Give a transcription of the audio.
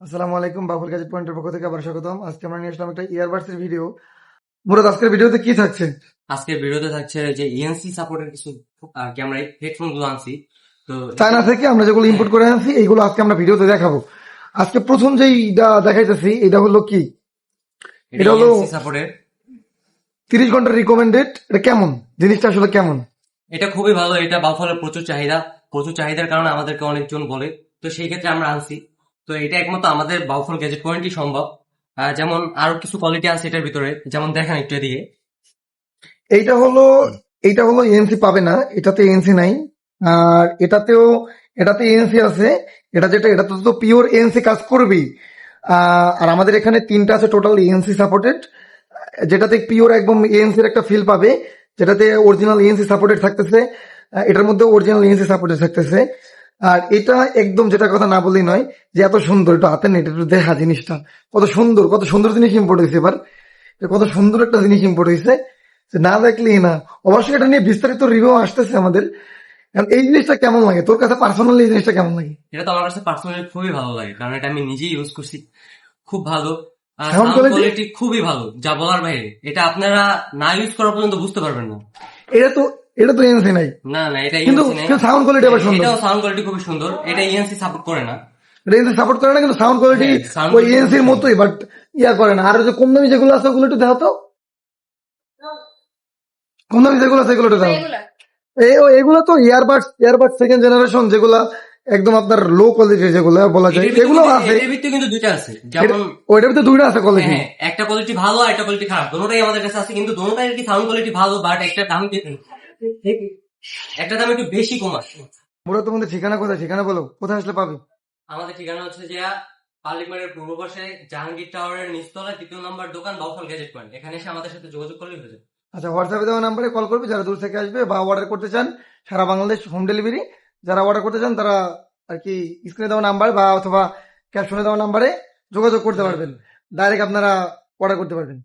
আসসালামু আলাইকুম, বাবুল গ্যাজেট পয়েন্টের পক্ষ থেকে আবার স্বাগতম। আজকে আমরা নিয়ে আসলাম একটা ইয়ারবাডস এর ভিডিও। মুরাদ, আজকের ভিডিওতে কি থাকছে? আজকের ভিডিওতে থাকছে যে ইএনসি সাপোর্টের কিছু কি আমরা হেডফোন গুলো আনছি। তো চায়না থেকে আমরা যেগুলো ইম্পোর্ট করে আনছি এইগুলো আজকে আমরা ভিডিওতে দেখাবো। আজকে প্রথম যেইটা দেখাইতেছি এটা হলো কি, এটা হলো ইএনসি সাপোর্টের 30 ঘন্টার রিকমেন্ডেড। এটা কেমন জিনিসটা, আসলে কেমন? এটা খুবই ভালো। এটা বাফলের প্রচুর চাহিদার কারণে আমাদেরকে অনেকজন বলে, তো সেই ক্ষেত্রে আমরা আনছি। তো এটা একমাত্র আমাদের বাউফল গ্যাজেট পয়েন্টই সম্ভব। যেমন আরো কিছু কোয়ালিটি আছে এটার ভিতরে, যেমন দেখেন একটু এদিকে। এইটা হলো এইটা হলো এএনসি পাবে না, এটাতে এএনসি নাই। আর এটাতে এএনসি আছে। এটাতে তো পিওর এএনসি কাজ করবেই। আর আমাদের এখানে 3টা আছে টোটাল এএনসি সাপোর্টেড, যেটাতে পিওর একদম এএনসির একটা ফিল পাবে, যেটাতে অরিজিনাল এএনসি সাপোর্টেড থাকতেছে। এটার মধ্যে অরিজিনাল এএনসি সাপোর্টেড থাকতেছে। আর এটা একদম, যেটা কথা না বললেই নয়, যে এত সুন্দর, একটু হাতে নেই, একটু দেখা জিনিসটা কত সুন্দর জিনিস ইম্পোর্ট হয়েছে এবার। কত সুন্দর একটা জিনিস ইম্পোর্ট হয়েছে, যে না দেখলেই না। অবশ্যই এটা নিয়ে বিস্তারিত রিভিউ আসতেছে আমাদের। কারণ এই জিনিসটা কেমন লাগে তোর কাছে পার্সোনালি, এই জিনিসটা কেমন লাগে? এটা তো আমার কাছে পার্সোনালি খুবই ভালো লাগে, কারণ এটা আমি নিজেই ইউজ করছি। খুব ভালো। সাউন্ড সাউন্ড কোয়ালিটি, কোয়ালিটি খুবই ভালো, যা বলার বাইরে। এটা আপনারা না ইউজ করা পর্যন্ত বুঝতে পারবেন না। এটা তো এটা তো এএনসি নাই, না না, এটা কিন্তু ইএনসি নেই। সাউন্ড কোয়ালিটি আবার সুন্দর। এটাও সাউন্ড কোয়ালিটি খুবই সুন্দর। এটা ইএনসি সাপোর্ট করে না। এটা এএনসি সাপোর্ট করে না, কিন্তু সাউন্ড কোয়ালিটি হ্যাঁ, সাউন্ড ওই কোয়ালিটি খুবই এএনসির সুন্দর। মতোই, বাট ইয়া করে না। আর যে কম দামি যেগুলো আছে ওগুলো একটু দেখো তো, কম দামি যেগুলো আছে এগুলো একটু দেখো। এগুলো তো ইয়ারবাডস সেকেন্ড জেনারেশন, যেগুলা একদম আপনার লো কোয়ালিটি, যেগুলো বলা যায় এগুলো আছে। এটার ভিতরে কিন্তু দুইটা আছে, এটা- যেমন ওইটার ভিতরে দুইটা আছে কোয়ালিটি। হ্যাঁ, একটা কোয়ালিটি ভালো আর একটা কোয়ালিটি খারাপ, দুটোটাই আমাদের কাছে আছে। কিন্তু দুটোটাই কি সাউন্ড কোয়ালিটি ভালো, বাট একটা দাম একটু বেশি কম আছে। মুরাদ, তোমাদের ঠিকানা কোথায়? ঠিকানা বলো, কোথায় আসলে পাবে? আমাদের ঠিকানা হচ্ছে যে পাবলিক মার্কেটের পূর্ব পাশে জাহাঙ্গীর টাওয়ারের নিচতলা 3য় নম্বর দোকান, বাউফল গ্যাজেট পয়েন্ট। এখানে এসে আমাদের সাথে যোগাযোগ করলেই হয়ে যাবে। আচ্ছা, হোয়াটসঅ্যাপে দেওয়া নাম্বারে কল করবে যারা দূর থেকে আসবে বা অর্ডার করতে চান। সারা বাংলাদেশ হোম ডেলিভারি। যারা অর্ডার করতে চান তারা আর কি স্ক্রিনে দেওয়া নাম্বার বা অথবা ক্যাপশনে দেওয়া নাম্বারে যোগাযোগ করতে পারবেন। ডাইরেক্ট আপনারা অর্ডার করতে পারবেন।